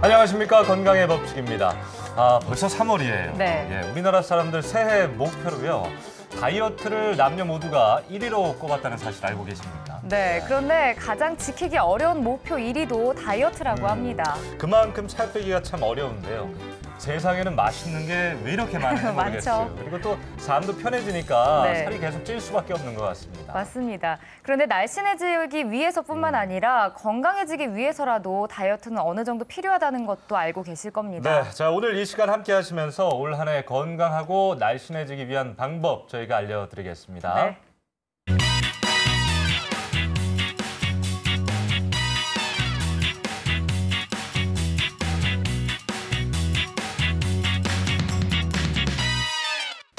안녕하십니까. 건강의 법칙입니다. 벌써 3월이에요. 네. 예, 우리나라 사람들 새해 목표로요. 다이어트를 남녀 모두가 1위로 꼽았다는 사실 알고 계십니까? 네, 그런데 가장 지키기 어려운 목표 1위도 다이어트라고 합니다. 그만큼 살 빼기가 참 어려운데요. 세상에는 맛있는 게 왜 이렇게 많은지 모르겠어요. 많죠. 그리고 또 삶도 편해지니까 네. 살이 계속 찔 수밖에 없는 것 같습니다. 맞습니다. 그런데 날씬해지기 위해서뿐만 아니라 건강해지기 위해서라도 다이어트는 어느 정도 필요하다는 것도 알고 계실 겁니다. 네, 자 오늘 이 시간 함께 하시면서 올 한 해 건강하고 날씬해지기 위한 방법 저희가 알려드리겠습니다. 네.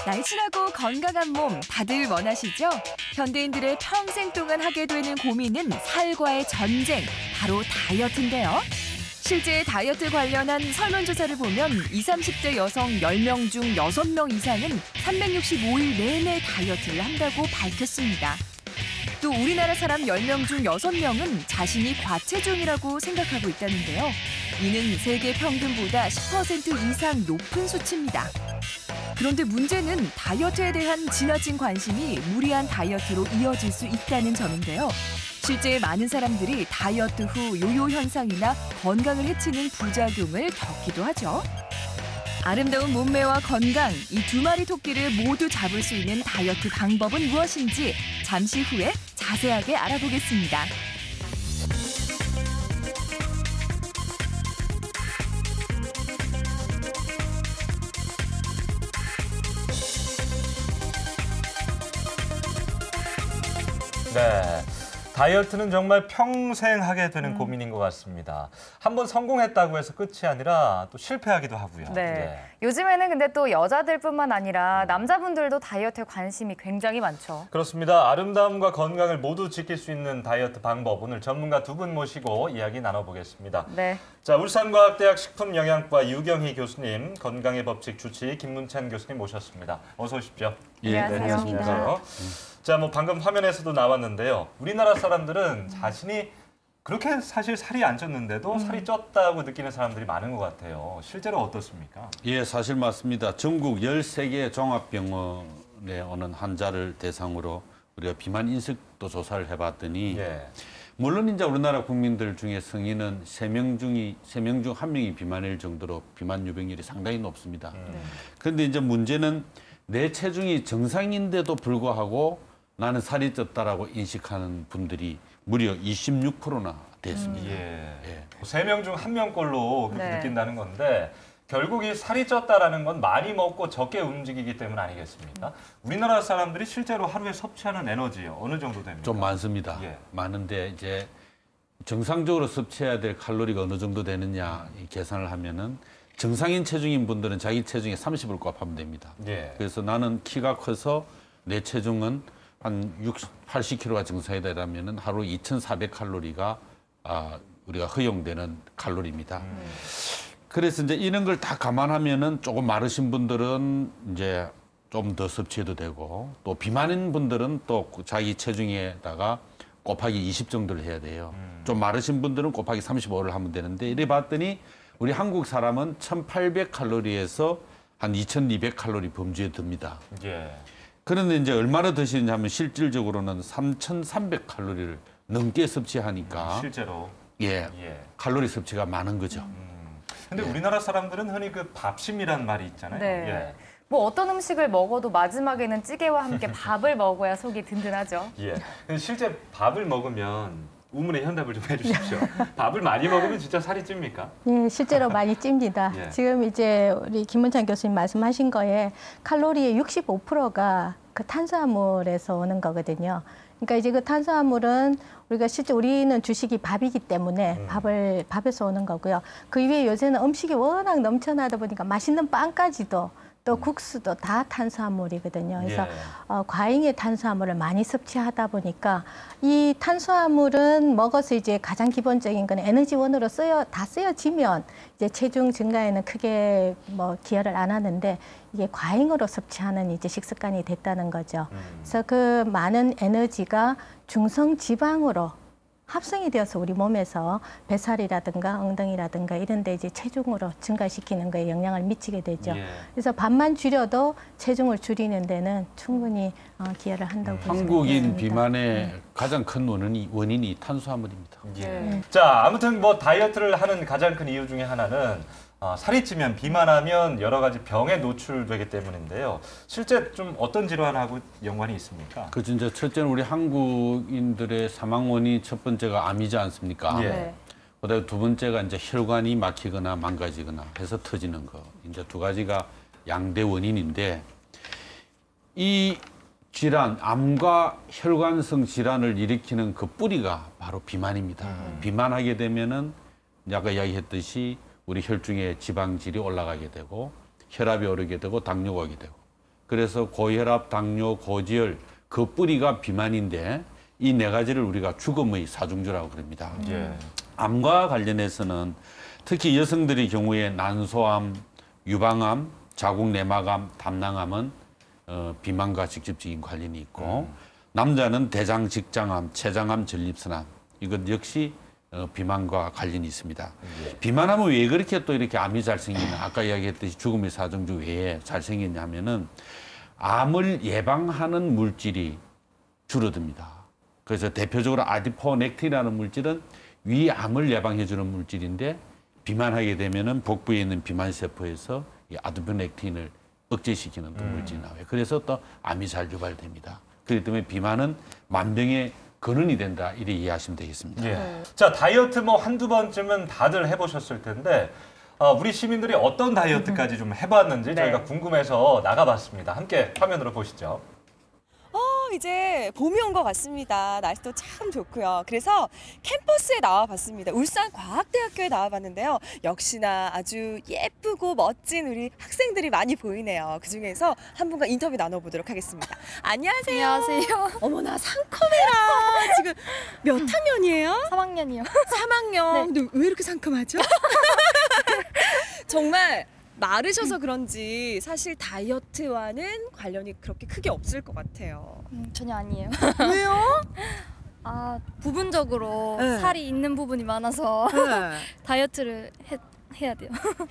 날씬하고 건강한 몸 다들 원하시죠? 현대인들의 평생 동안 하게 되는 고민은 살과의 전쟁, 바로 다이어트인데요. 실제 다이어트 관련한 설문조사를 보면 20, 30대 여성 10명 중 6명 이상은 365일 내내 다이어트를 한다고 밝혔습니다. 또 우리나라 사람 10명 중 6명은 자신이 과체중이라고 생각하고 있다는데요. 이는 세계 평균보다 10% 이상 높은 수치입니다. 그런데 문제는 다이어트에 대한 지나친 관심이 무리한 다이어트로 이어질 수 있다는 점인데요. 실제 많은 사람들이 다이어트 후 요요 현상이나 건강을 해치는 부작용을 겪기도 하죠. 아름다운 몸매와 건강, 이 두 마리 토끼를 모두 잡을 수 있는 다이어트 방법은 무엇인지 잠시 후에 자세하게 알아보겠습니다. 네, 다이어트는 정말 평생 하게 되는 고민인 것 같습니다. 한번 성공했다고 해서 끝이 아니라 또 실패하기도 하고요. 네. 요즘에는 근데 또 여자들뿐만 아니라 남자분들도 다이어트에 관심이 굉장히 많죠. 그렇습니다. 아름다움과 건강을 모두 지킬 수 있는 다이어트 방법, 오늘 전문가 두 분 모시고 이야기 나눠보겠습니다. 네. 자, 울산과학대학 식품영양과 유경희 교수님, 건강의 법칙 주치 김문찬 교수님 모셨습니다. 어서 오십시오. 예, 안녕하세요. 안녕하세요. 자, 뭐 방금 화면에서도 나왔는데요. 우리나라 사람들은 자신이 그렇게 사실 살이 안 쪘는데도 살이 쪘다고 느끼는 사람들이 많은 것 같아요. 실제로 어떻습니까? 예, 사실 맞습니다. 전국 13개 종합병원에 오는 환자를 대상으로 우리가 비만 인식도 조사를 해봤더니 예. 물론 이제 우리나라 국민들 중에 성인은 3명 중 1명이 비만일 정도로 비만 유병률이 상당히 높습니다. 그런데 이제 문제는 내 체중이 정상인데도 불구하고 나는 살이 쪘다라고 인식하는 분들이 무려 26%나 됐습니다. 예. 3명 중 1명꼴로 그렇게 네. 느낀다는 건데 결국 이 살이 쪘다라는 건 많이 먹고 적게 움직이기 때문 아니겠습니까? 우리나라 사람들이 실제로 하루에 섭취하는 에너지 어느 정도 됩니까? 좀 많습니다. 예. 많은데 이제 정상적으로 섭취해야 될 칼로리가 어느 정도 되느냐 이 계산을 하면은 정상인 체중인 분들은 자기 체중의 30을 곱하면 됩니다. 예. 그래서 나는 키가 커서 내 체중은 한 80kg가 정상이다 이러면은 하루 2,400칼로리가 우리가 허용되는 칼로리입니다. 그래서 이제 이런 걸 다 감안하면은 조금 마르신 분들은 이제 좀 더 섭취해도 되고 또 비만인 분들은 또 자기 체중에다가 곱하기 20 정도를 해야 돼요. 좀 마르신 분들은 곱하기 35를 하면 되는데 이래 봤더니 우리 한국 사람은 1,800칼로리에서 한 2,200칼로리 범주에 듭니다. 예. 그런데 이제 얼마나 드시느냐 하면 실질적으로는 3,300칼로리를 넘게 섭취하니까 실제로. 예, 칼로리 섭취가 많은 거죠. 근데 우리나라 사람들은 흔히 그 밥심이란 말이 있잖아요. 네. 예. 뭐 어떤 음식을 먹어도 마지막에는 찌개와 함께 밥을 먹어야 속이 든든하죠. 예. 근데 실제 밥을 먹으면 우문의 현답을 좀 해주십시오. 밥을 많이 먹으면 진짜 살이 찝니까? 예, 실제로 많이 찝니다. 예. 지금 이제 우리 김문찬 교수님 말씀하신 거에 칼로리의 65%가 그 탄수화물에서 오는 거거든요. 그러니까 이제 그 탄수화물은 우리가 실제 우리는 주식이 밥이기 때문에 밥에서 오는 거고요. 그 이외에 요새는 음식이 워낙 넘쳐나다 보니까 맛있는 빵까지도 또 국수도 다 탄수화물이거든요. 그래서 예. 과잉의 탄수화물을 많이 섭취하다 보니까 이 탄수화물은 먹어서 이제 가장 기본적인 건 에너지원으로 다 쓰여지면 이제 체중 증가에는 크게 뭐 기여를 안 하는데 이게 과잉으로 섭취하는 이제 식습관이 됐다는 거죠. 그래서 그 많은 에너지가 중성 지방으로 합성이 되어서 우리 몸에서 뱃살이라든가 엉덩이라든가 이런 데 이제 체중으로 증가시키는 거에 영향을 미치게 되죠. 예. 그래서 밥만 줄여도 체중을 줄이는 데는 충분히 기여를 한다고 볼 수가 한국인 있습니다. 비만의 가장 큰 원인이 탄수화물입니다. 예. 자, 아무튼 뭐 다이어트를 하는 가장 큰 이유 중에 하나는 살이 찌면 비만하면 여러 가지 병에 노출되기 때문인데요. 실제 좀 어떤 질환하고 연관이 있습니까? 그 진짜 첫째는 우리 한국인들의 사망 원인 첫 번째가 암이지 않습니까? 예. 네. 그다음에 두 번째가 이제 혈관이 막히거나 망가지거나 해서 터지는 거. 이제 두 가지가 양대 원인인데 이 질환, 암과 혈관성 질환을 일으키는 그 뿌리가 바로 비만입니다. 비만하게 되면은 아까 이야기했듯이 우리 혈중에 지방질이 올라가게 되고 혈압이 오르게 되고 당뇨가 오게 되고 그래서 고혈압, 당뇨, 고지혈 그 뿌리가 비만인데 이 네 가지를 우리가 죽음의 사중주라고 그럽니다. 예. 암과 관련해서는 특히 여성들의 경우에 난소암, 유방암, 자궁내막암, 담낭암은 비만과 직접적인 관련이 있고 남자는 대장, 직장암, 췌장암, 전립선암 이것 역시 비만과 관련이 있습니다. 비만하면 왜 그렇게 또 이렇게 암이 잘 생기냐? 아까 이야기했듯이 죽음의 사중주 왜 잘 생겼냐면은 암을 예방하는 물질이 줄어듭니다. 그래서 대표적으로 아디포넥틴이라는 물질은 위암을 예방해주는 물질인데 비만하게 되면은 복부에 있는 비만세포에서 이 아디포넥틴을 억제시키는 또 물질이 나와요. 그래서 또 암이 잘 유발됩니다. 그렇기 때문에 비만은 만병의 근원이 된다 이렇게 이해하시면 되겠습니다. 예. 자, 다이어트 뭐 한두 번쯤은 다들 해보셨을 텐데 우리 시민들이 어떤 다이어트까지 좀 해봤는지 저희가 궁금해서 나가봤습니다. 함께 화면으로 보시죠. 이제 봄이 온 것 같습니다. 날씨도 참 좋고요. 그래서 캠퍼스에 나와봤습니다. 울산과학대학교에 나와봤는데요. 역시나 아주 예쁘고 멋진 우리 학생들이 많이 보이네요. 그중에서 한 분과 인터뷰 나눠보도록 하겠습니다. 안녕하세요. 안녕하세요. 어머나 상큼해라. 지금 몇 학년이에요? 3학년이요. 3학년. 네. 근데 왜 이렇게 상큼하죠? 정말 마르셔서 그런지 사실 다이어트와는 관련이 그렇게 크게 없을 것 같아요. 전혀 아니에요. 왜요? 부분적으로 네. 살이 있는 부분이 많아서 네. 다이어트를 해야 돼요.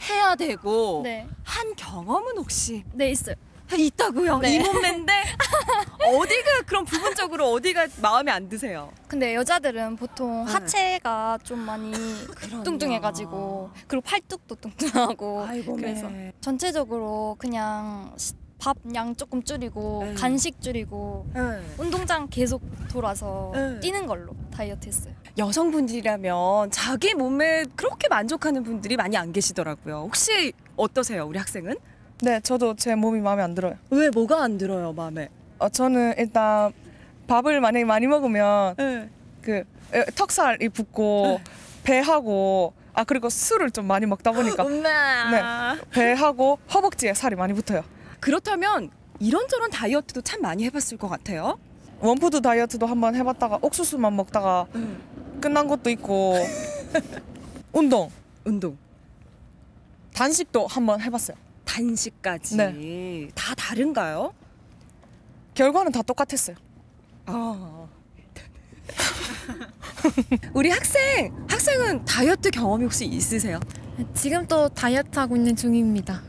해야 되고 네. 한 경험은 혹시 네, 있어요. 있다고요? 네. 이 몸매인데 어디가 그럼 부분적으로 어디가 마음에 안 드세요? 근데 여자들은 보통 네. 하체가 좀 많이 그럼요. 뚱뚱해가지고 그리고 팔뚝도 뚱뚱하고 아이고, 그래서 네. 전체적으로 그냥 밥 양 조금 줄이고 네. 간식 줄이고 네. 운동장 계속 돌아서 네. 뛰는 걸로 다이어트 했어요. 여성분들이라면 자기 몸에 그렇게 만족하는 분들이 많이 안 계시더라고요. 혹시 어떠세요, 우리 학생은? 네, 저도 제 몸이 마음에 안 들어요. 왜 뭐가 안 들어요, 마음에? 저는 일단 밥을 만약에 많이 먹으면 네. 그 턱살이 붓고 배하고 그리고 술을 좀 많이 먹다 보니까 엄마. 배하고 허벅지에 살이 많이 붙어요. 그렇다면 이런저런 다이어트도 참 많이 해봤을 것 같아요. 원푸드 다이어트도 한번 해봤다가 옥수수만 먹다가 끝난 것도 있고 운동, 단식도 한번 해봤어요. 단식까지 네. 다 다른가요? 결과는 다 똑같았어요. 우리 학생은 다이어트 경험이 혹시 있으세요? 지금 또 다이어트 하고 있는 중입니다.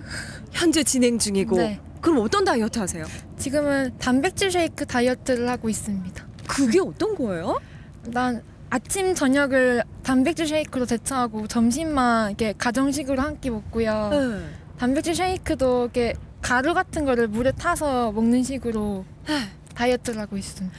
현재 진행 중이고. 네. 그럼 어떤 다이어트 하세요? 지금은 단백질 쉐이크 다이어트를 하고 있습니다. 그게 어떤 거예요? 난 아침 저녁을 단백질 쉐이크로 대처하고 점심만 이렇게 가정식으로 한 끼 먹고요. 네. 단백질 쉐이크도 이렇게 가루 같은 거를 물에 타서 먹는 식으로 다이어트를 하고 있습니다.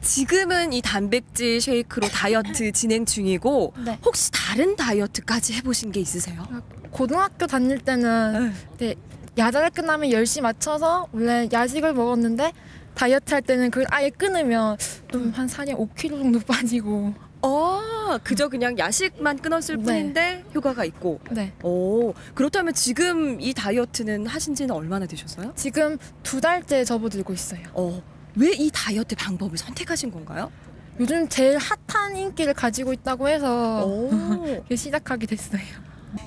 지금은 이 단백질 쉐이크로 다이어트 진행 중이고 네. 혹시 다른 다이어트까지 해보신 게 있으세요? 고등학교 다닐 때는 이제 야자를 끝나면 10시 맞춰서 원래 야식을 먹었는데 다이어트 할 때는 그걸 아예 끊으면 좀 한 살이 5kg 정도 빠지고. 그저 그냥 야식만 끊었을 네. 뿐인데 효과가 있고. 네. 그렇다면 지금 이 다이어트는 하신 지는 얼마나 되셨어요? 지금 2달째 접어들고 있어요. 왜 이 다이어트 방법을 선택하신 건가요? 요즘 제일 핫한 인기를 가지고 있다고 해서 시작하게 됐어요.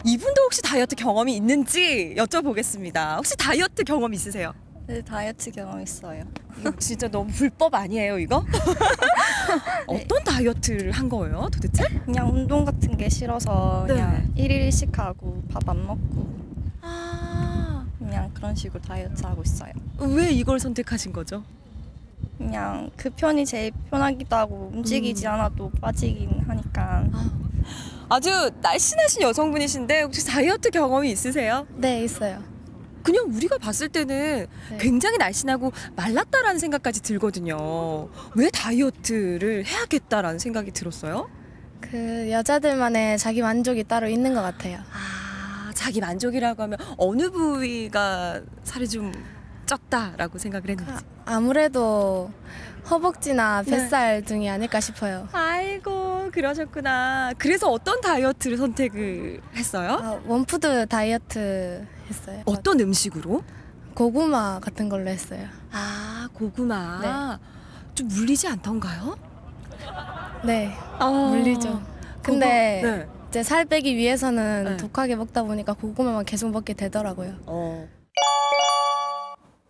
이분도 혹시 다이어트 경험이 있는지 여쭤보겠습니다. 혹시 다이어트 경험 있으세요? 네, 다이어트 경험 있어요. 이거 진짜 너무 불법 아니에요, 이거? 어떤 다이어트를 한 거예요, 도대체? 그냥 운동 같은 게 싫어서 그냥 1일씩 하고 밥 안 먹고 아, 그냥 그런 식으로 다이어트 하고 있어요. 왜 이걸 선택하신 거죠? 그냥 그 편이 제일 편하기도 하고 움직이지 않아도 빠지긴 하니까. 아주 날씬하신 여성분이신데 혹시 다이어트 경험이 있으세요? 네, 있어요. 그냥 우리가 봤을 때는 네. 굉장히 날씬하고 말랐다라는 생각까지 들거든요. 왜 다이어트를 해야겠다라는 생각이 들었어요? 그 여자들만의 자기 만족이 따로 있는 것 같아요. 아, 자기 만족이라고 하면 어느 부위가 살이 좀 쪘다라고 생각을 했는지. 아무래도 허벅지나 뱃살 등이 아닐까 싶어요. 아이고, 그러셨구나. 그래서 어떤 다이어트를 선택을 했어요? 원푸드 다이어트 했어요. 어떤 음식으로? 고구마 같은 걸로 했어요. 아, 고구마. 좀 물리지 않던가요? 네, 아, 물리죠. 근데 네. 이제 살 빼기 위해서는 네. 독하게 먹다 보니까 고구마만 계속 먹게 되더라고요.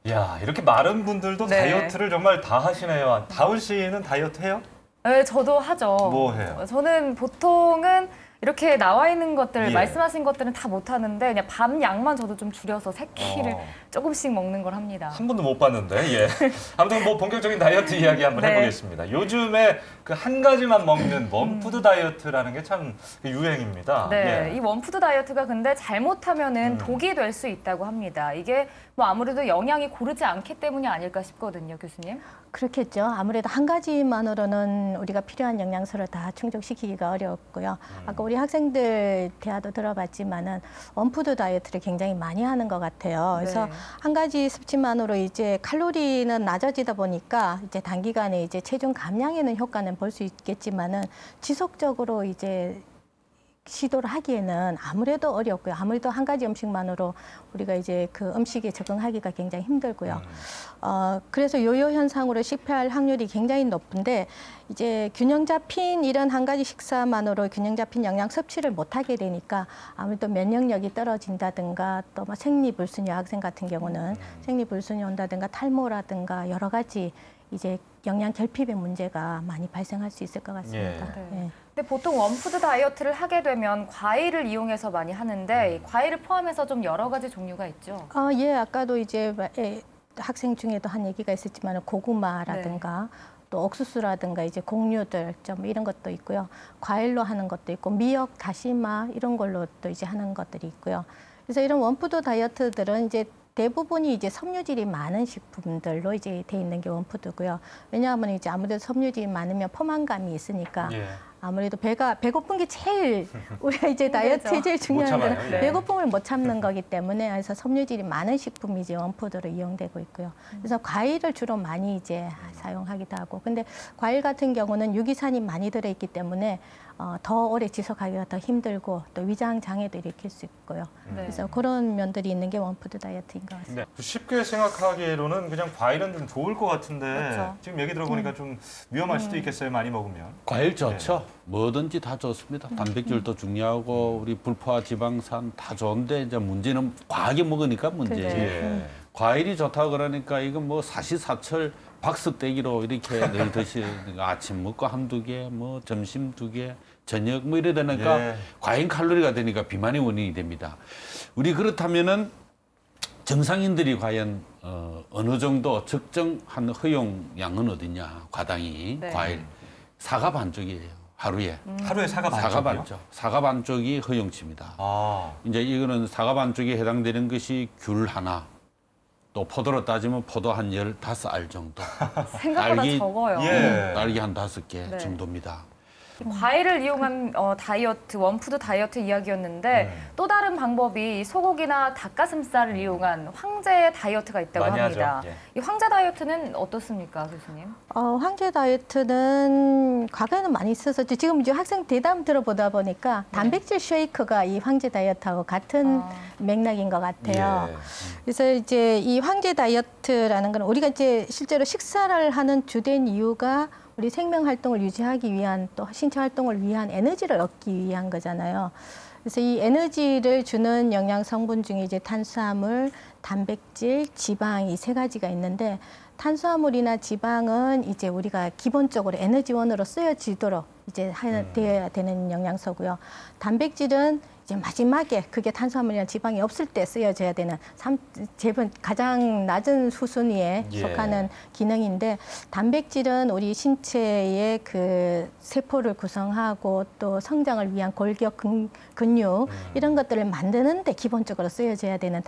야, 이렇게 마른 분들도 네. 다이어트를 정말 다 하시네요. 다운 씨는 다이어트 해요? 네, 저도 하죠. 뭐 해요? 저는 보통은 이렇게 나와 있는 것들, 예. 말씀하신 것들은 다 못 하는데 그냥 밥 양만 저도 좀 줄여서 세 끼를 조금씩 먹는 걸 합니다. 한 번도 못 봤는데, 예. 아무튼 뭐 본격적인 다이어트 이야기 한번 네. 해보겠습니다. 요즘에 그 한 가지만 먹는 원푸드 다이어트라는 게 참 유행입니다. 네, 예. 이 원푸드 다이어트가 근데 잘못하면은 독이 될 수 있다고 합니다. 이게 뭐 아무래도 영양이 고르지 않기 때문이 아닐까 싶거든요, 교수님. 그렇겠죠. 아무래도 한 가지만으로는 우리가 필요한 영양소를 다 충족시키기가 어렵고요. 아까 우리 학생들 대화도 들어봤지만은 원푸드 다이어트를 굉장히 많이 하는 것 같아요. 그래서 네. 한 가지 섭취만으로 이제 칼로리는 낮아지다 보니까 이제 단기간에 이제 체중 감량에는 효과는 볼 수 있겠지만은 지속적으로 이제 시도를 하기에는 아무래도 어렵고요. 아무래도 한 가지 음식만으로 우리가 이제 그 음식에 적응하기가 굉장히 힘들고요. 그래서 요요 현상으로 실패할 확률이 굉장히 높은데 이제 균형 잡힌 이런 한 가지 식사만으로 균형 잡힌 영양 섭취를 못하게 되니까 아무래도 면역력이 떨어진다든가 또 뭐 생리불순이 학생 같은 경우는 생리불순이 온다든가 탈모라든가 여러 가지 이제 영양 결핍의 문제가 많이 발생할 수 있을 것 같습니다. 네. 예. 근데 보통 원푸드 다이어트를 하게 되면 과일을 이용해서 많이 하는데 이 과일을 포함해서 좀 여러 가지 종류가 있죠. 예, 아까도 이제 학생 중에도 한 얘기가 있었지만 고구마라든가 또 옥수수라든가 이제 곡류들 좀 이런 것도 있고요. 과일로 하는 것도 있고 미역, 다시마 이런 걸로 또 이제 하는 것들이 있고요. 그래서 이런 원푸드 다이어트들은 이제 대부분이 이제 섬유질이 많은 식품들로 이제 돼 있는 게 원푸드고요. 왜냐하면 이제 아무래도 섬유질이 많으면 포만감이 있으니까 예. 아무래도 배고픈 게 제일 우리가 이제 다이어트에 제일 중요한 거는 참아요. 예. 배고픔을 못 참는 거기 때문에 그래서 섬유질이 많은 식품이 이제 원푸드로 이용되고 있고요. 그래서 과일을 주로 많이 이제 사용하기도 하고, 근데 과일 같은 경우는 유기산이 많이 들어있기 때문에 더 오래 지속하기가 더 힘들고 또 위장 장애도 일으킬 수 있고요. 네. 그래서 그런 면들이 있는 게 원푸드 다이어트인 것 같습니다. 네. 쉽게 생각하기로는 그냥 과일은 좀 좋을 것 같은데 그렇죠. 지금 얘기 들어보니까 좀 위험할 수도 있겠어요. 많이 먹으면. 과일 좋죠. 뭐든지 다 좋습니다. 단백질도 중요하고 우리 불포화 지방산 다 좋은데 이제 문제는 과하게 먹으니까 문제예요. 예. 과일이 좋다고 그러니까 이건 뭐 사시사철 박스떼기로 이렇게 늘 드시니까 아침 먹고 한두 개, 뭐 점심 2개, 저녁 뭐 이래 되니까 예. 과잉 칼로리가 되니까 비만의 원인이 됩니다. 우리 그렇다면은 정상인들이 과연 어느 정도 적정한 허용량은 어디냐? 과당이 네. 과일 사과 반쪽이에요. 하루에. 하루에 사과 반쪽이요? 사과 반쪽. 사과 반쪽이 허용치입니다. 아, 이제 이거는 사과 반쪽에 해당되는 것이 귤 하나, 또 포도로 따지면 포도 한 15알 정도. 생각보다 딸기- 적어요. 예. 딸기 한 5개 네. 정도입니다. 과일을 이용한 다이어트, 원푸드 다이어트 이야기였는데 또 다른 방법이 소고기나 닭가슴살을 이용한 황제 다이어트가 있다고 많이 합니다. 하죠. 예. 이 황제 다이어트는 어떻습니까, 교수님? 황제 다이어트는 과거에는 많이 있었었죠. 지금 이제 학생 대담 들어보다 보니까 단백질 쉐이크가 이 황제 다이어트하고 같은 맥락인 것 같아요. 예. 그래서 이제 이 황제 다이어트라는 건 우리가 이제 실제로 식사를 하는 주된 이유가 우리 생명 활동을 유지하기 위한 또 신체 활동을 위한 에너지를 얻기 위한 거잖아요. 그래서 이 에너지를 주는 영양 성분 중에 이제 탄수화물, 단백질, 지방 이 세 가지가 있는데 탄수화물이나 지방은 이제 우리가 기본적으로 에너지원으로 쓰여지도록 이제 되어야 되는 영양소고요. 단백질은 이제 마지막에 그게 탄수화물이나 지방이 없을 때 쓰여져야 되는 가장 낮은 수순위에 속하는 기능인데 단백질은 우리 신체의 그 세포를 구성하고 또 성장을 위한 골격, 근육 이런 것들을 만드는데 기본적으로 쓰여져야 되는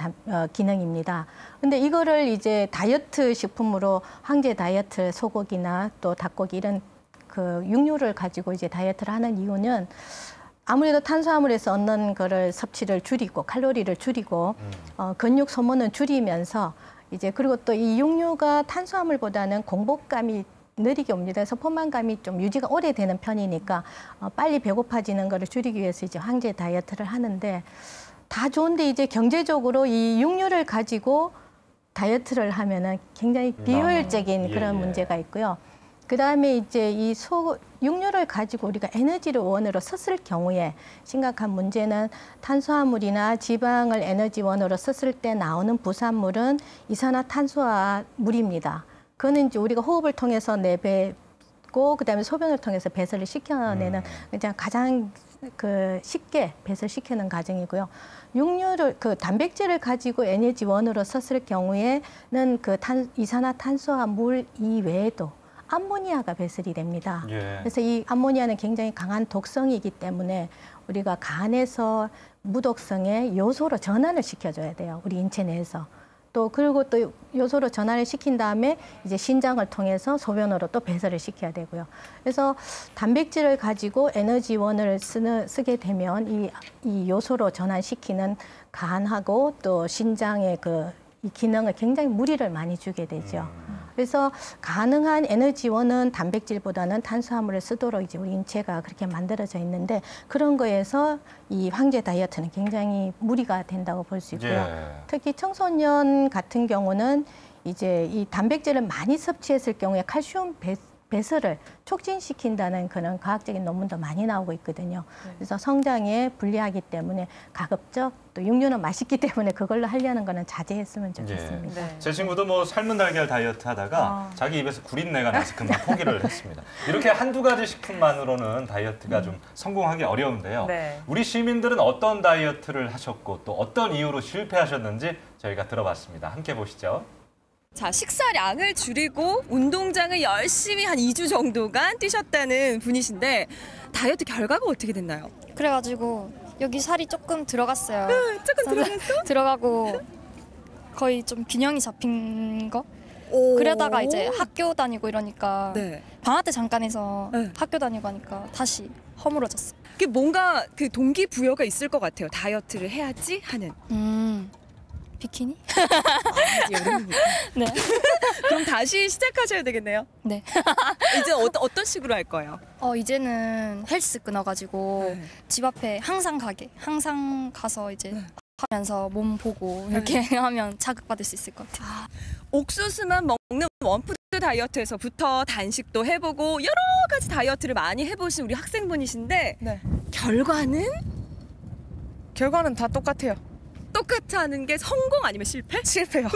기능입니다. 근데 이거를 이제 다이어트 식품으로 황제 다이어트 소고기나 또 닭고기 이런 그 육류를 가지고 이제 다이어트를 하는 이유는 아무래도 탄수화물에서 얻는 거를 섭취를 줄이고 칼로리를 줄이고 근육 소모는 줄이면서 이제 그리고 또 이 육류가 탄수화물보다는 공복감이 느리게 옵니다. 그래서 포만감이 좀 유지가 오래되는 편이니까 빨리 배고파지는 거를 줄이기 위해서 이제 황제 다이어트를 하는데 다 좋은데 이제 경제적으로 이 육류를 가지고 다이어트를 하면은 굉장히 비효율적인 그런 문제가 있고요. 그다음에 이제 이 육류를 가지고 우리가 에너지를 원으로 썼을 경우에 심각한 문제는 탄수화물이나 지방을 에너지원으로 썼을 때 나오는 부산물은 이산화탄소화물입니다. 그거는 이제 우리가 호흡을 통해서 내뱉고 그다음에 소변을 통해서 배설을 시켜내는 그냥 가장 그 쉽게 배설시키는 과정이고요. 육류를 단백질을 가지고 에너지원으로 썼을 경우에는 그 이산화탄소화물 이외에도 암모니아가 배설이 됩니다. 그래서 이 암모니아는 굉장히 강한 독성이기 때문에 우리가 간에서 무독성의 요소로 전환을 시켜줘야 돼요. 우리 인체 내에서. 또 그리고 또 요소로 전환을 시킨 다음에 이제 신장을 통해서 소변으로 또 배설을 시켜야 되고요. 그래서 단백질을 가지고 에너지원을 쓰게 되면 이 요소로 전환시키는 간하고 또 신장의 이 기능을 굉장히 무리를 많이 주게 되죠. 그래서 가능한 에너지원은 단백질보다는 탄수화물을 쓰도록 이제 우리 인체가 그렇게 만들어져 있는데 그런 거에서 이 황제 다이어트는 굉장히 무리가 된다고 볼 수 있고요. 특히 청소년 같은 경우는 이제 이 단백질을 많이 섭취했을 경우에 칼슘 배설을 촉진시킨다는 그런 과학적인 논문도 많이 나오고 있거든요. 그래서 성장에 불리하기 때문에 가급적 또 육류는 맛있기 때문에 그걸로 하려는 거는 자제했으면 좋겠습니다. 제 친구도 뭐 삶은 달걀 다이어트 하다가 자기 입에서 구린내가 나서 금방 포기를 했습니다. 이렇게 한두 가지 식품만으로는 다이어트가 좀 성공하기 어려운데요. 우리 시민들은 어떤 다이어트를 하셨고 또 어떤 이유로 실패하셨는지 저희가 들어봤습니다. 함께 보시죠. 자, 식사량을 줄이고 운동장을 열심히 한 2주 정도간 뛰셨다는 분이신데 다이어트 결과가 어떻게 됐나요? 그래가지고 여기 살이 조금 들어갔어요. 조금 들어갔어? 들어가고 거의 좀 균형이 잡힌 거? 그러다가 이제 학교 다니고 이러니까 방학 때 잠깐 해서 학교 다니고 하니까 다시 허물어졌어. 그게 뭔가 그 동기부여가 있을 것 같아요. 다이어트를 해야지 하는. 비키니? 여름이니까. 네. 그럼 다시 시작하셔야 되겠네요. 네. 이제 어떤 식으로 할 거예요? 이제는 헬스 끊어가지고 집 앞에 항상 가서 이제 하면서 몸 보고 이렇게 하면 자극받을 수 있을 것 같아요. 옥수수만 먹는 원푸드 다이어트에서부터 단식도 해보고 여러 가지 다이어트를 많이 해보신 우리 학생분이신데 결과는 다 똑같아요. 똑같다는 게 성공 아니면 실패? 실패요.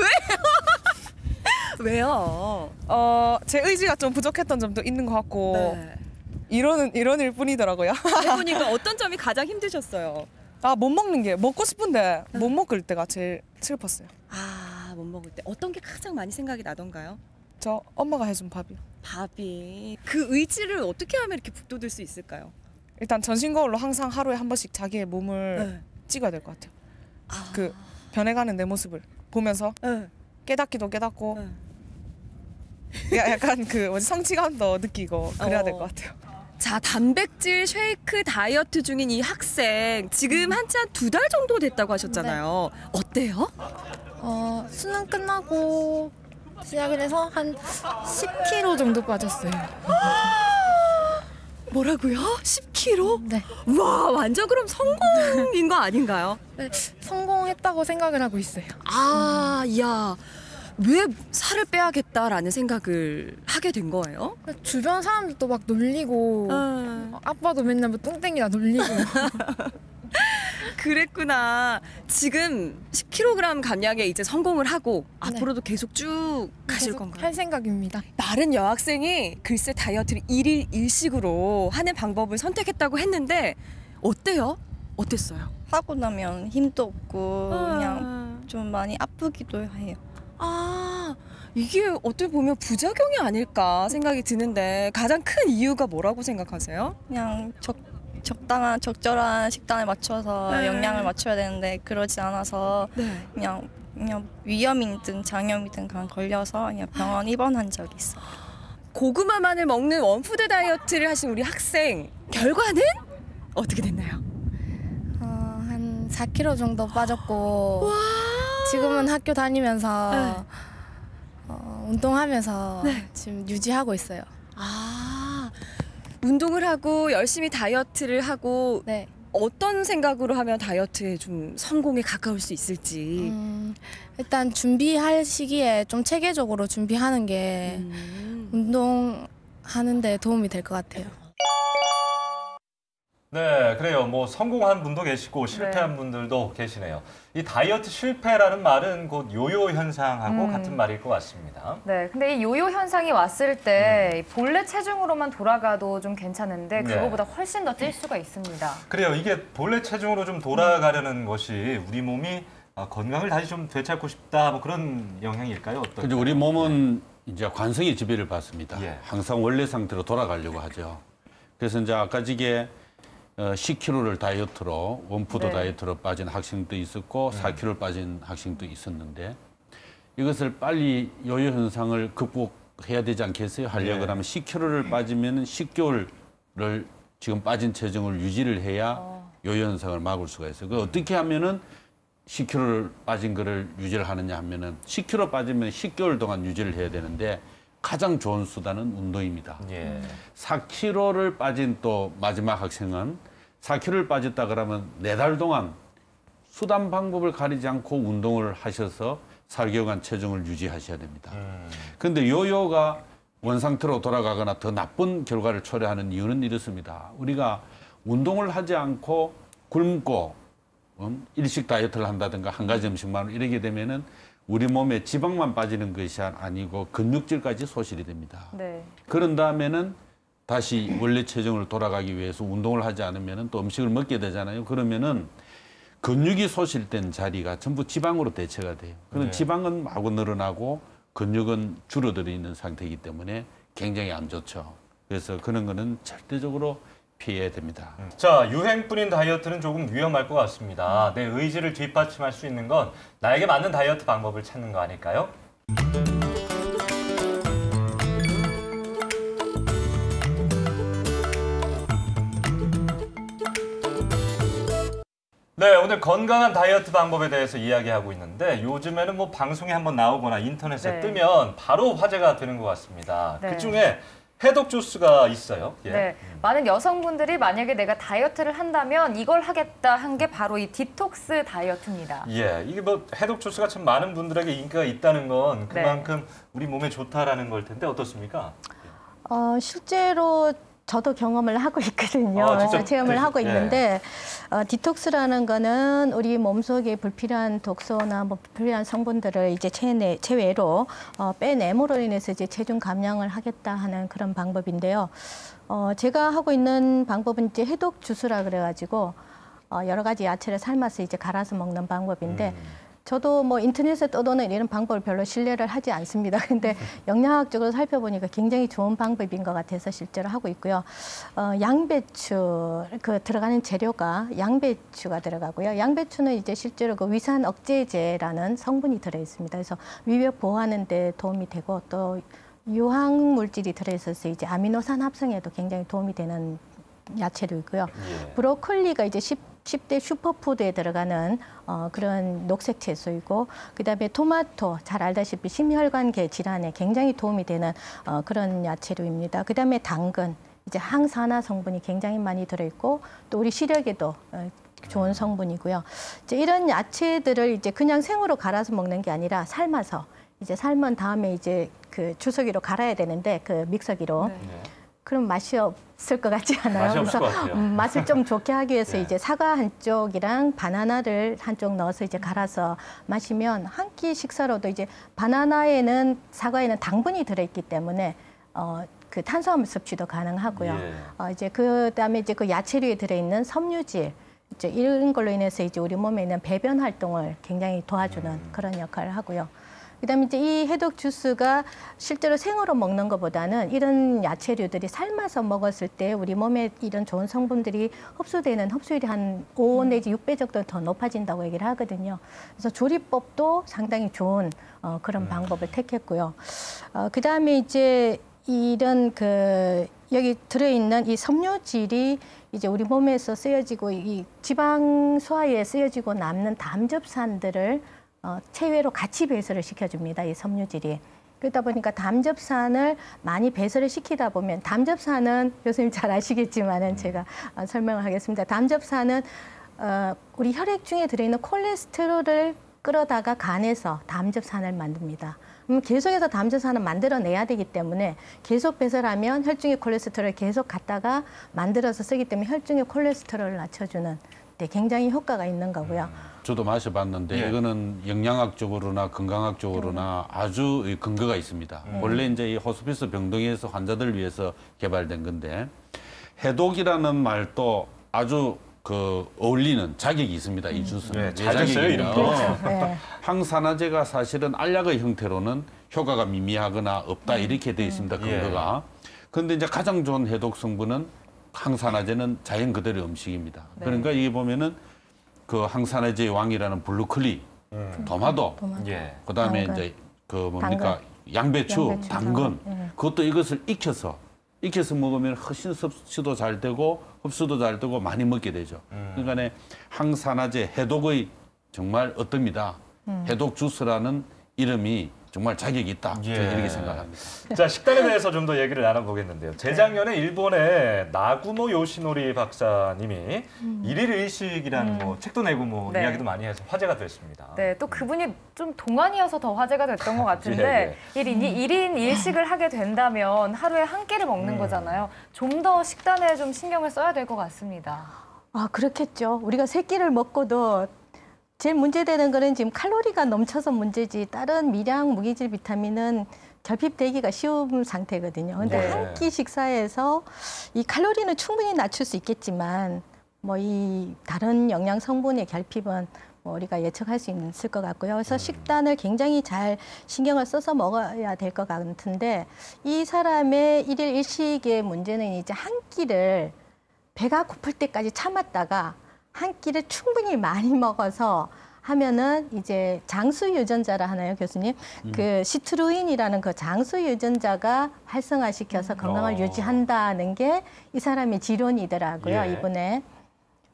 왜요? 제 의지가 좀 부족했던 점도 있는 것 같고 이런 일 뿐이더라고요. 해보니까 어떤 점이 가장 힘드셨어요? 못 먹는 게 먹고 싶은데 못 먹을 때가 제일 슬펐어요. 못 먹을 때 어떤 게 가장 많이 생각이 나던가요? 저 엄마가 해준 밥이요. 밥이. 그 의지를 어떻게 하면 이렇게 북돋을 수 있을까요? 일단 전신 거울로 항상 하루에 한 번씩 자기의 몸을 찍어야 될 것 같아요. 그 변해가는 내 모습을 보면서 깨닫기도 깨닫고 약간 성취감도 느끼고 그래야 될 것 같아요. 자, 단백질 쉐이크 다이어트 중인 이 학생 지금 한참 2달 정도 됐다고 하셨잖아요. 어때요? 수능 끝나고 시작을 해서 한 10kg 정도 빠졌어요. 뭐라고요? 10kg? 네. 와, 완전 그럼 성공인 거 아닌가요? 네, 성공했다고 생각을 하고 있어요. 야, 왜 살을 빼야겠다라는 생각을 하게 된 거예요? 주변 사람들도 막 놀리고 아빠도 맨날 뭐 똥땡이나 놀리고 그랬구나. 지금 10kg 감량에 이제 성공을 하고 네. 앞으로도 계속 쭉 가실 계속 건가요? 할 생각입니다. 다른 여학생이 글쎄 다이어트를 1일 1식으로 하는 방법을 선택했다고 했는데 어때요? 어땠어요? 하고 나면 힘도 없고 그냥 좀 많이 아프기도 해요. 아, 이게 어떻게 보면 부작용이 아닐까 생각이 드는데 가장 큰 이유가 뭐라고 생각하세요? 그냥 적절한 식단에 맞춰서 영양을 맞춰야 되는데 그러지 않아서 그냥 위염이든 장염이든 그냥 걸려서 그냥 병원 입원한 적이 있어요. 고구마만을 먹는 원푸드 다이어트를 하신 우리 학생 결과는 어떻게 됐나요? 한 4kg 정도 빠졌고 지금은 학교 다니면서 운동하면서 지금 유지하고 있어요. 아, 운동을 하고 열심히 다이어트를 하고 네. 어떤 생각으로 하면 다이어트에 좀 성공에 가까울 수 있을지. 일단 준비할 시기에 좀 체계적으로 준비하는 게 운동하는 데 도움이 될 것 같아요. 네, 그래요. 뭐 성공한 분도 계시고 실패한 분들도 계시네요. 이 다이어트 실패라는 말은 곧 요요 현상하고 같은 말일 것 같습니다. 네, 근데 이 요요 현상이 왔을 때 본래 체중으로만 돌아가도 좀 괜찮은데 그거보다 훨씬 더 찔 수가 있습니다. 그래요. 이게 본래 체중으로 좀 돌아가려는 것이 우리 몸이 건강을 다시 좀 되찾고 싶다 뭐 그런 영향일까요? 어떨까요? 우리 몸은 이제 관성의 지배를 받습니다. 예. 항상 원래 상태로 돌아가려고 하죠. 그래서 이제 아까 지게 10kg를 다이어트로 원푸드 다이어트로 빠진 학생도 있었고 4kg 빠진 학생도 있었는데 이것을 빨리 요요 현상을 극복해야 되지 않겠어요? 하려고 하면 10kg를 빠지면 10개월을 지금 빠진 체중을 유지를 해야 요요 현상을 막을 수가 있어요. 그 어떻게 하면은 10kg를 빠진 거를 유지를 하느냐 하면은 10kg 빠지면 10개월 동안 유지를 해야 되는데 가장 좋은 수단은 운동입니다. 4kg를 빠진 또 마지막 학생은 4kg를 빠졌다 그러면 4달 동안 수단 방법을 가리지 않고 운동을 하셔서 4개월간 체중을 유지하셔야 됩니다. 그런데 요요가 원상태로 돌아가거나 더 나쁜 결과를 초래하는 이유는 이렇습니다. 우리가 운동을 하지 않고 굶고 일식 다이어트를 한다든가 한 가지 음식만 이러게 되면은 우리 몸에 지방만 빠지는 것이 아니고 근육질까지 소실이 됩니다. 그런 다음에는 다시 원래 체중으로 돌아가기 위해서 운동을 하지 않으면은 또 음식을 먹게 되잖아요. 그러면은 근육이 소실된 자리가 전부 지방으로 대체가 돼요. 그런 지방은 마구 늘어나고 근육은 줄어들어 있는 상태이기 때문에 굉장히 안 좋죠. 그래서 그런 거는 절대적으로 피해야 됩니다. 자, 유행뿐인 다이어트는 조금 위험할 것 같습니다. 내 의지를 뒷받침할 수 있는 건 나에게 맞는 다이어트 방법을 찾는 거 아닐까요? 네, 오늘 건강한 다이어트 방법에 대해서 이야기하고 있는데 요즘에는 뭐 방송에 한번 나오거나 인터넷에 뜨면 바로 화제가 되는 것 같습니다. 그중에 해독 주스가 있어요. 많은 여성분들이 만약에 내가 다이어트를 한다면 이걸 하겠다 한 게 바로 이 디톡스 다이어트입니다. 이게 뭐 해독 주스가 참 많은 분들에게 인기가 있다는 건 그만큼 우리 몸에 좋다라는 걸 텐데 어떻습니까? 실제로 저도 경험을 하고 있거든요. 체험을 하고 있는데 디톡스라는 거는 우리 몸속에 불필요한 독소나 뭐 불필요한 성분들을 이제 체외로 빼냄으로 인해서 이제 체중 감량을 하겠다 하는 그런 방법인데요. 제가 하고 있는 방법은 이제 해독 주스라 그래가지고 여러 가지 야채를 삶아서 이제 갈아서 먹는 방법인데 저도 뭐 인터넷에 떠도는 이런 방법을 별로 신뢰를 하지 않습니다. 근데 영양학적으로 살펴보니까 굉장히 좋은 방법인 것 같아서 실제로 하고 있고요. 양배추, 들어가는 재료가 양배추가 들어가고요. 양배추는 이제 실제로 그 위산 억제제라는 성분이 들어있습니다. 그래서 위벽 보호하는 데 도움이 되고 또 유황 물질이 들어있어서 이제 아미노산 합성에도 굉장히 도움이 되는 야채도 있고요. 브로콜리가 이제 10대 슈퍼푸드에 들어가는 그런 녹색 채소이고 그다음에 토마토 잘 알다시피 심혈관계 질환에 굉장히 도움이 되는 그런 야채류입니다. 그다음에 당근 이제 항산화 성분이 굉장히 많이 들어있고 또 우리 시력에도 좋은 성분이고요. 이제 이런 야채들을 이제 그냥 생으로 갈아서 먹는 게 아니라 삶아서 이제 삶은 다음에 이제 그 주석이로 갈아야 되는데 그 믹서기로 그럼 맛이 없을 것 같지 않아요? 맛이 없을 것 같아요. 맛을 좀 좋게 하기 위해서 예. 이제 사과 한쪽이랑 바나나를 한쪽 넣어서 이제 갈아서 마시면 한 끼 식사로도 이제 바나나에는 사과에는 당분이 들어있기 때문에 그 탄수화물 섭취도 가능하고요. 예. 이제 그다음에 이제 그 야채류에 들어있는 섬유질 이제 이런 걸로 인해서 이제 우리 몸에 있는 배변 활동을 굉장히 도와주는 그런 역할을 하고요. 그다음에 이제 이 해독 주스가 실제로 생으로 먹는 것보다는 이런 야채류들이 삶아서 먹었을 때 우리 몸에 이런 좋은 성분들이 흡수되는 흡수율이 한 5 내지 6배 정도 더 높아진다고 얘기를 하거든요. 그래서 조리법도 상당히 좋은 그런 방법을 택했고요. 그다음에 이제 이런 그 여기 들어있는 이 섬유질이 이제 우리 몸에서 쓰여지고 이 지방 소화에 쓰여지고 남는 담즙산들을 체외로 같이 배설을 시켜줍니다. 이 섬유질이. 그러다 보니까 담즙산을 많이 배설을 시키다 보면 담즙산은 교수님 잘 아시겠지만은 제가 설명을 하겠습니다. 담즙산은 우리 혈액 중에 들어있는 콜레스테롤을 끌어다가 간에서 담즙산을 만듭니다. 계속해서 담즙산을 만들어내야 되기 때문에 계속 배설하면 혈중의 콜레스테롤을 계속 갖다가 만들어서 쓰기 때문에 혈중의 콜레스테롤을 낮춰주는 굉장히 효과가 있는 거고요. 저도 마셔봤는데 예. 이거는 영양학적으로나 건강학적으로나 아주 근거가 있습니다. 원래 이제 이 호스피스 병동에서 환자들을 위해서 개발된 건데 해독이라는 말도 아주 그 어울리는 자격이 있습니다. 이 주스는. 네, 잘 줬어요, 이름도. 네. 항산화제가 사실은 알약의 형태로는 효과가 미미하거나 없다 이렇게 되어 있습니다. 근거가. 그런데 이제 가장 좋은 해독 성분은 항산화제는 자연 그대로의 음식입니다. 네. 그러니까 이게 보면은 그 항산화제의 왕이라는 블루클리, 토마토, 예. 그다음에 당근. 이제 그 뭡니까 양배추, 당근. 그것도 이것을 익혀서 먹으면 훨씬 섭취도 잘 되고 흡수도 잘 되고 많이 먹게 되죠. 그러니까 항산화제 해독의 정말 어떻습니다. 해독 주스라는 이름이 정말 자격이 있다. 예. 저는 이렇게 생각합니다. 자, 식단에 대해서 좀 더 얘기를 나눠보겠는데요. 재작년에 일본의 나구모 요시노리 박사님이 일일 일식이라는 뭐 책도 내고 뭐 네. 이야기도 많이 해서 화제가 됐습니다. 네, 또 그분이 좀 동안이어서 더 화제가 됐던 것 같은데 일 1인 1식을 하게 된다면 하루에 한 끼를 먹는 거잖아요. 좀 더 식단에 좀 신경을 써야 될 것 같습니다. 그렇겠죠. 우리가 세 끼를 먹고도 제일 문제되는 거는 지금 칼로리가 넘쳐서 문제지 다른 미량, 무기질, 비타민은 결핍되기가 쉬운 상태거든요. 근데 네. 한 끼 식사에서 이 칼로리는 충분히 낮출 수 있겠지만 뭐 이 다른 영양 성분의 결핍은 뭐 우리가 예측할 수 있을 것 같고요. 그래서 식단을 굉장히 잘 신경을 써서 먹어야 될 것 같은데 이 사람의 일일 일식의 문제는 이제 한 끼를 배가 고플 때까지 참았다가 한 끼를 충분히 많이 먹어서 하면은 이제 장수 유전자라 하나요, 교수님? 그 시트루인이라는 그 장수 유전자가 활성화시켜서 건강을 유지한다는 게 이 사람의 지론이더라고요, 예. 이번에.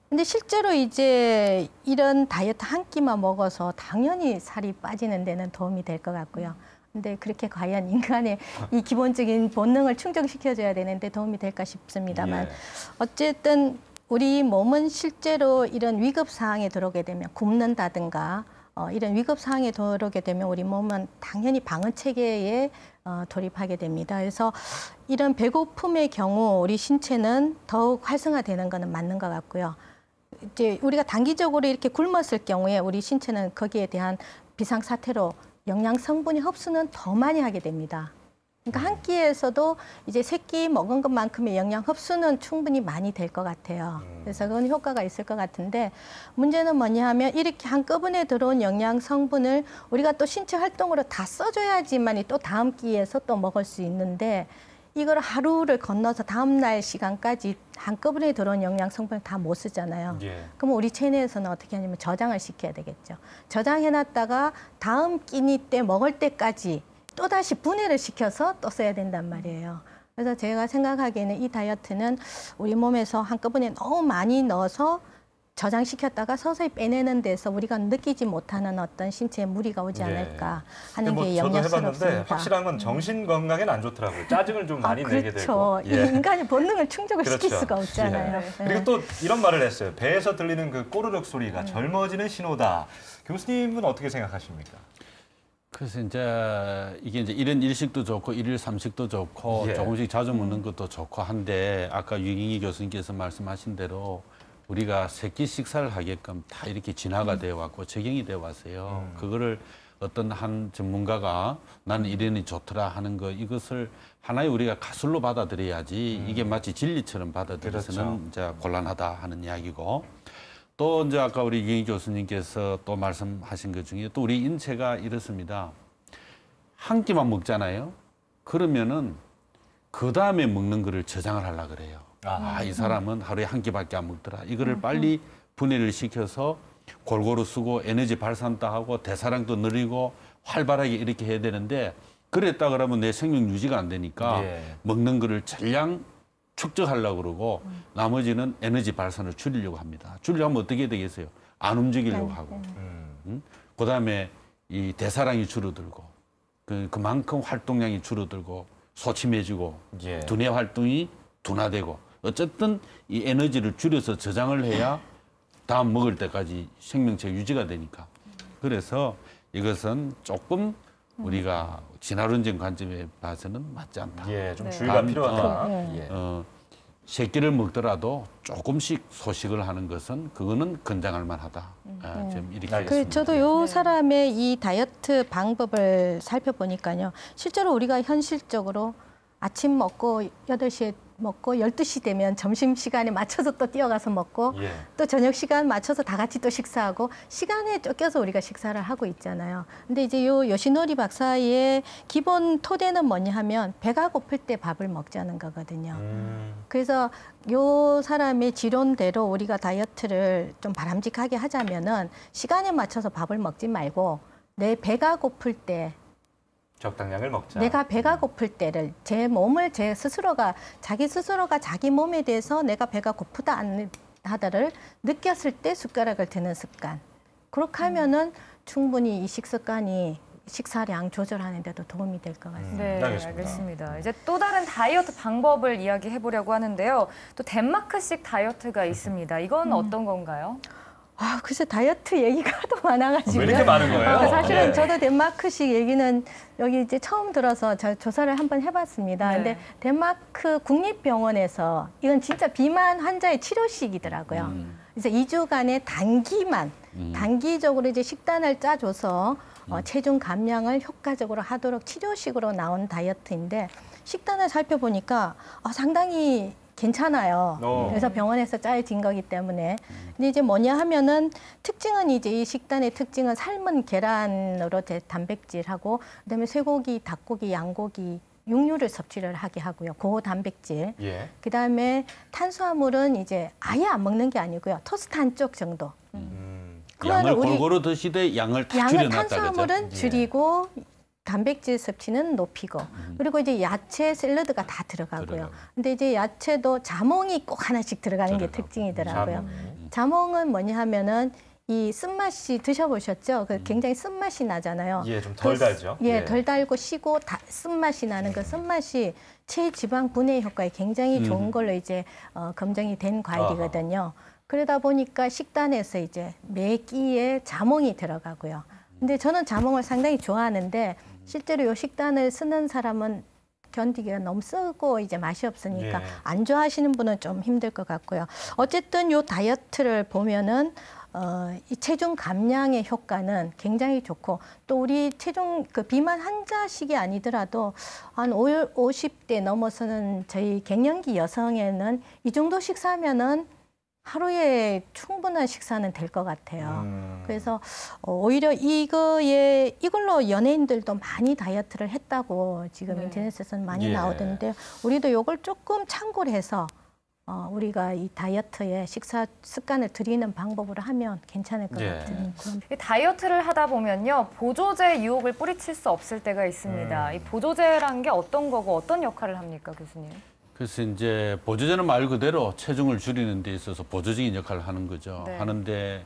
근데 실제로 이제 이런 다이어트 한 끼만 먹어서 당연히 살이 빠지는 데는 도움이 될 것 같고요. 근데 그렇게 과연 인간의 이 기본적인 본능을 충족시켜줘야 되는데 도움이 될까 싶습니다만 예. 어쨌든 우리 몸은 실제로 이런 위급 상황에 들어오게 되면 굶는다든가 이런 위급 상황에 들어오게 되면 우리 몸은 당연히 방어 체계에 돌입하게 됩니다. 그래서 이런 배고픔의 경우 우리 신체는 더욱 활성화되는 것은 맞는 것 같고요. 이제 우리가 단기적으로 이렇게 굶었을 경우에 우리 신체는 거기에 대한 비상 사태로 영양 성분이 흡수는 더 많이 하게 됩니다. 그러니까 한 끼에서도 이제 세 끼 먹은 것만큼의 영양 흡수는 충분히 많이 될 것 같아요. 그래서 그건 효과가 있을 것 같은데 문제는 뭐냐 하면 이렇게 한꺼번에 들어온 영양 성분을 우리가 또 신체 활동으로 다 써줘야지만이 또 다음 끼에서 또 먹을 수 있는데 이걸 하루를 건너서 다음 날 시간까지 한꺼번에 들어온 영양 성분을 다 못 쓰잖아요. 예. 그럼 우리 체내에서는 어떻게 하냐면 저장을 시켜야 되겠죠. 저장해놨다가 다음 끼니 때 먹을 때까지 또다시 분해를 시켜서 또 써야 된단 말이에요. 그래서 제가 생각하기에는 이 다이어트는 우리 몸에서 한꺼번에 너무 많이 넣어서 저장시켰다가 서서히 빼내는 데서 우리가 느끼지 못하는 어떤 신체에 무리가 오지 않을까 하는 게 저도 염려스럽습니다. 해봤는데 확실한 건 정신 건강에는 안 좋더라고요. 짜증을 좀 많이 내게 되고. 그렇죠. 인간의 본능을 충족을 시킬 그렇죠. 수가 없잖아요. 예. 그리고 또 이런 말을 했어요. 배에서 들리는 그 꼬르륵 소리가 젊어지는 신호다. 교수님은 어떻게 생각하십니까? 그래서 이게 이런 일식도 좋고 일일 삼식도 좋고 예. 조금씩 자주 먹는 것도 좋고 한데 아까 유경희 교수님께서 말씀하신 대로 우리가 세끼 식사를 하게끔 다 이렇게 진화가 되어 왔고 적용이 되어 왔어요. 그거를 어떤 한 전문가가 나는 이래니 좋더라 하는 거 이것을 하나의 우리가 가설로 받아들여야지 이게 마치 진리처럼 받아들여서는 그렇죠. 이제 곤란하다 하는 이야기고 또 아까 우리 유경희 교수님께서 또 말씀하신 것 중에 또 우리 인체가 이렇습니다. 한 끼만 먹잖아요. 그러면은 그 다음에 먹는 거를 저장을 하려고 그래요. 이 사람은 하루에 한 끼밖에 안 먹더라. 이거를 빨리 분해를 시켜서 골고루 쓰고 에너지 발산도 하고 대사량도 늘리고 활발하게 이렇게 해야 되는데 그랬다 그러면 내 생명 유지가 안 되니까 먹는 거를 전량 축적하려고 그러고 나머지는 에너지 발산을 줄이려고 합니다. 줄이려면 어떻게 되겠어요? 안 움직이려고 하고. 그다음에 이 대사량이 줄어들고 그만큼 활동량이 줄어들고 소침해지고 두뇌 활동이 둔화되고 어쨌든 이 에너지를 줄여서 저장을 해야 다음 먹을 때까지 생명체 유지가 되니까. 그래서 이것은 조금 우리가 진화론적 관점에 봐서는 맞지 않다. 예, 좀 주의가 필요하다. 새끼를 먹더라도 조금씩 소식을 하는 것은 그거는 권장할 만하다. 좀 이렇게 저도 요 사람의 이 다이어트 방법을 살펴보니까요. 실제로 우리가 현실적으로 아침 먹고 8시에 먹고 12시 되면 점심시간에 맞춰서 또 뛰어가서 먹고 또 저녁 시간 맞춰서 다 같이 또 식사하고 시간에 쫓겨서 우리가 식사를 하고 있잖아요. 근데 이제 요 요시노리 박사의 기본 토대는 뭐냐 하면 배가 고플 때 밥을 먹자는 거거든요. 그래서 요 사람의 지론대로 우리가 다이어트를 좀 바람직하게 하자면은 시간에 맞춰서 밥을 먹지 말고 내 배가 고플 때 적당량을 먹자. 내가 배가 고플 때를 제 몸을 자기 스스로가 자기 몸에 대해서 내가 배가 고프다 안 하다를 느꼈을 때 숟가락을 드는 습관. 그렇게 하면은 충분히 이 식습관이 식사량 조절하는 데도 도움이 될 것 같습니다. 네, 알겠습니다. 이제 또 다른 다이어트 방법을 이야기해 보려고 하는데요. 또 덴마크식 다이어트가 있습니다. 이건 어떤 건가요? 글쎄 다이어트 얘기가 또 많아가지고요. 왜 이렇게 많은 거예요? 사실은 저도 덴마크식 얘기는 여기 이제 처음 들어서 조사를 한번 해봤습니다. 근데 덴마크 국립병원에서 이건 진짜 비만 환자의 치료식이더라고요. 그래서 2주간의 단기적으로 이제 식단을 짜줘서 체중 감량을 효과적으로 하도록 치료식으로 나온 다이어트인데 식단을 살펴보니까 상당히 괜찮아요. 그래서 병원에서 짜여진 거기 때문에. 근데 이제 뭐냐 하면은 특징은 이제 이 식단의 특징은 삶은 계란으로 된 단백질하고 그다음에 쇠고기, 닭고기, 양고기, 육류를 섭취를 하게 하고요. 고단백질. 그다음에 탄수화물은 이제 아예 안 먹는 게 아니고요. 토스트 한 쪽 정도. 양을 골고루 드시되 양을 다 줄여놨다. 탄수화물은 줄이고 단백질 섭취는 높이고 그리고 이제 야채 샐러드가 다 들어가고요. 근데 이제 야채도 자몽이 꼭 하나씩 들어가는 게 특징이더라고요. 자몽은 뭐냐 하면은 이 쓴맛이 드셔보셨죠? 굉장히 쓴맛이 나잖아요. 좀 덜 달죠. 덜 달고 시고 쓴맛이 나는 그 쓴맛이 체지방 분해 효과에 굉장히 좋은 걸로 이제 검증이 된 과일이거든요. 그러다 보니까 식단에서 이제 매 끼에 자몽이 들어가고요. 근데 저는 자몽을 상당히 좋아하는데 실제로 이 식단을 쓰는 사람은 견디기가 너무 쓰고 이제 맛이 없으니까 안 좋아하시는 분은 좀 힘들 것 같고요. 어쨌든 이 다이어트를 보면은 이 체중 감량의 효과는 굉장히 좋고 또 우리 비만 환자식이 아니더라도 한 50대 넘어서는 저희 갱년기 여성에는 이 정도 식사하면은 하루에 충분한 식사는 될 것 같아요. 그래서 오히려 이걸로 연예인들도 많이 다이어트를 했다고 지금 인터넷에서는 많이 나오던데 우리도 이걸 조금 참고를 해서 우리가 이 다이어트에 식사 습관을 들이는 방법으로 하면 괜찮을 것 같은 그런. 다이어트를 하다 보면요. 보조제 유혹을 뿌리칠 수 없을 때가 있습니다. 이 보조제란 게 어떤 거고 어떤 역할을 합니까, 교수님? 그래서 이제 보조제는 말 그대로 체중을 줄이는 데 있어서 보조적인 역할을 하는 거죠. 하는데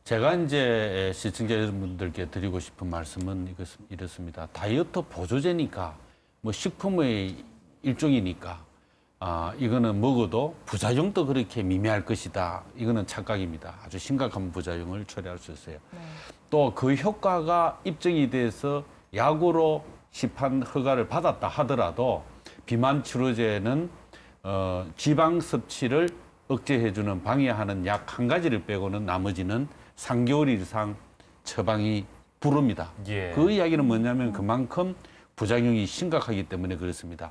제가 이제 시청자 여러분들께 드리고 싶은 말씀은 이렇습니다. 다이어트 보조제니까 뭐 식품의 일종이니까 이거는 먹어도 부작용도 그렇게 미미할 것이다. 이거는 착각입니다. 아주 심각한 부작용을 초래할 수 있어요. 또 그 효과가 입증이 돼서 약으로 시판 허가를 받았다 하더라도 비만 치료제는 지방 섭취를 억제해주는 방해하는 약 한 가지를 빼고는 나머지는 3개월 이상 처방이 부릅니다. 예. 그 이야기는 뭐냐면 그만큼 부작용이 심각하기 때문에 그렇습니다.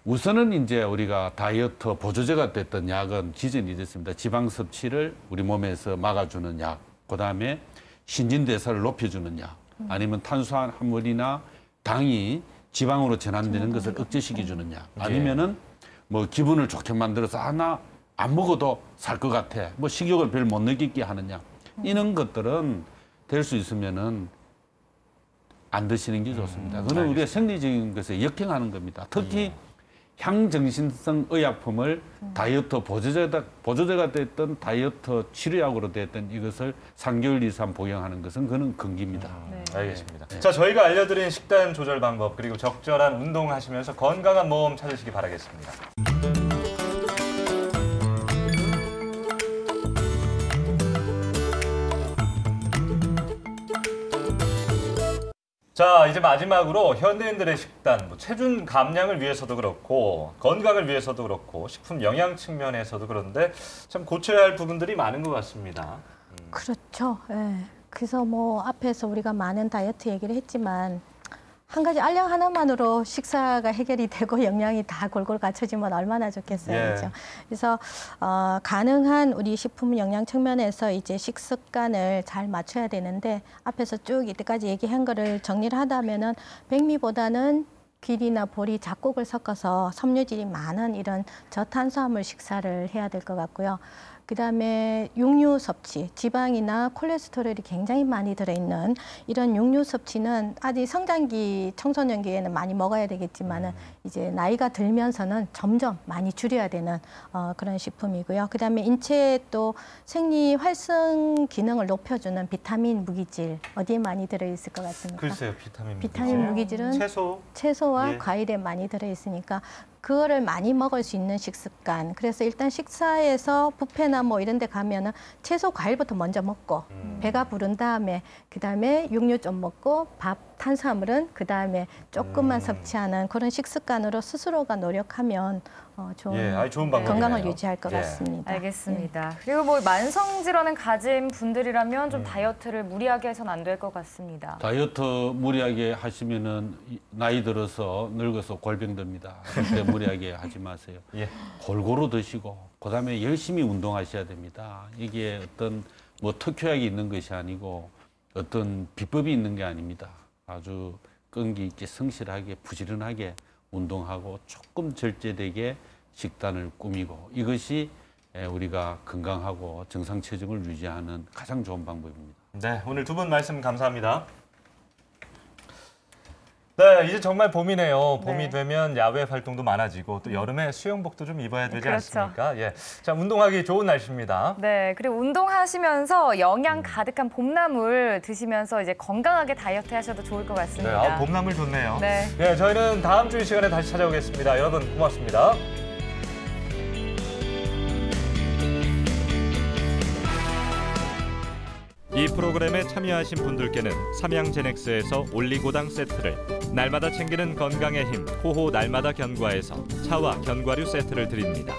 우선은 이제 우리가 다이어트 보조제가 됐던 약은 기전이 됐습니다. 지방 섭취를 우리 몸에서 막아주는 약, 그다음에 신진대사를 높여주는 약, 아니면 탄수화물이나 당이 지방으로 전환되는 것을 억제시켜주는 약, 아니면은 뭐 기분을 좋게 만들어서 나 안 먹어도 살 것 같아, 뭐 식욕을 별 못 느끼게 하는 약, 이런 것들은 될 수 있으면은 안 드시는 게 좋습니다. 그건 우리가 생리적인 것에 역행하는 겁니다. 특히 향정신성 의약품을 다이어트 보조제가 됐던 다이어트 치료약으로 됐던 이것을 3개월 이상 복용하는 것은 그는 금기입니다. 알겠습니다. 자, 저희가 알려드린 식단 조절 방법 그리고 적절한 운동하시면서 건강한 몸 찾으시기 바라겠습니다. 자, 이제 마지막으로 현대인들의 식단, 체중 감량을 위해서도 그렇고 건강을 위해서도 그렇고 식품 영양 측면에서도 그런데 참 고쳐야 할 부분들이 많은 것 같습니다. 그렇죠. 예. 그래서 뭐 앞에서 우리가 많은 다이어트 얘기를 했지만 한 가지 알약 하나만으로 식사가 해결이 되고 영양이 다 골고루 갖춰지면 얼마나 좋겠어요. 예. 그렇죠? 그래서 가능한 우리 식품 영양 측면에서 이제 식습관을 잘 맞춰야 되는데 앞에서 쭉 이때까지 얘기한 거를 정리를 하다면은 백미보다는 귀리나 보리, 잡곡을 섞어서 섬유질이 많은 이런 저탄수화물 식사를 해야 될 것 같고요. 그다음에 육류 섭취, 지방이나 콜레스테롤이 굉장히 많이 들어있는 이런 육류 섭취는 아직 성장기, 청소년기에는 많이 먹어야 되겠지만은 이제 나이가 들면서는 점점 많이 줄여야 되는 그런 식품이고요. 그다음에 인체에 또 생리 활성 기능을 높여주는 비타민, 무기질 어디에 많이 들어있을 것 같습니까? 글쎄요, 비타민, 무기질은 채소와 예. 과일에 많이 들어있으니까 그거를 많이 먹을 수 있는 식습관. 그래서 일단 식사에서 뷔페나 뭐 이런 데 가면은 채소, 과일부터 먼저 먹고 배가 부른 다음에 그다음에 육류 좀 먹고 밥, 탄수화물은 그다음에 조금만 섭취하는 그런 식습관으로 스스로가 노력하면 좋은, 좋은 방법이네요. 건강을 유지할 것 같습니다. 알겠습니다. 그리고 뭐 만성 질환을 가진 분들이라면 좀 다이어트를 무리하게 해서는 안 될 것 같습니다. 다이어트 무리하게 하시면은 나이 들어서 늙어서 골병 듭니다. 그때 무리하게 하지 마세요. 예. 골고루 드시고 그다음에 열심히 운동하셔야 됩니다. 이게 어떤 뭐 특효약이 있는 것이 아니고 어떤 비법이 있는 게 아닙니다. 아주 끈기 있게 성실하게 부지런하게 운동하고 조금 절제되게 식단을 꾸미고 이것이 우리가 건강하고 정상 체중을 유지하는 가장 좋은 방법입니다. 네, 오늘 두 분 말씀 감사합니다. 네, 이제 정말 봄이네요. 봄이 되면 야외 활동도 많아지고 또 여름에 수영복도 좀 입어야 되지 않습니까? 예, 자, 운동하기 좋은 날씨입니다. 네, 그리고 운동하시면서 영양 가득한 봄나물 드시면서 이제 건강하게 다이어트 하셔도 좋을 것 같습니다. 네, 봄나물 좋네요. 네. 네, 저희는 다음 주 이 시간에 다시 찾아오겠습니다. 여러분 고맙습니다. 이 프로그램에 참여하신 분들께는 삼양제넥스에서 올리고당 세트를, 날마다 챙기는 건강의 힘 호호 날마다 견과에서 차와 견과류 세트를 드립니다.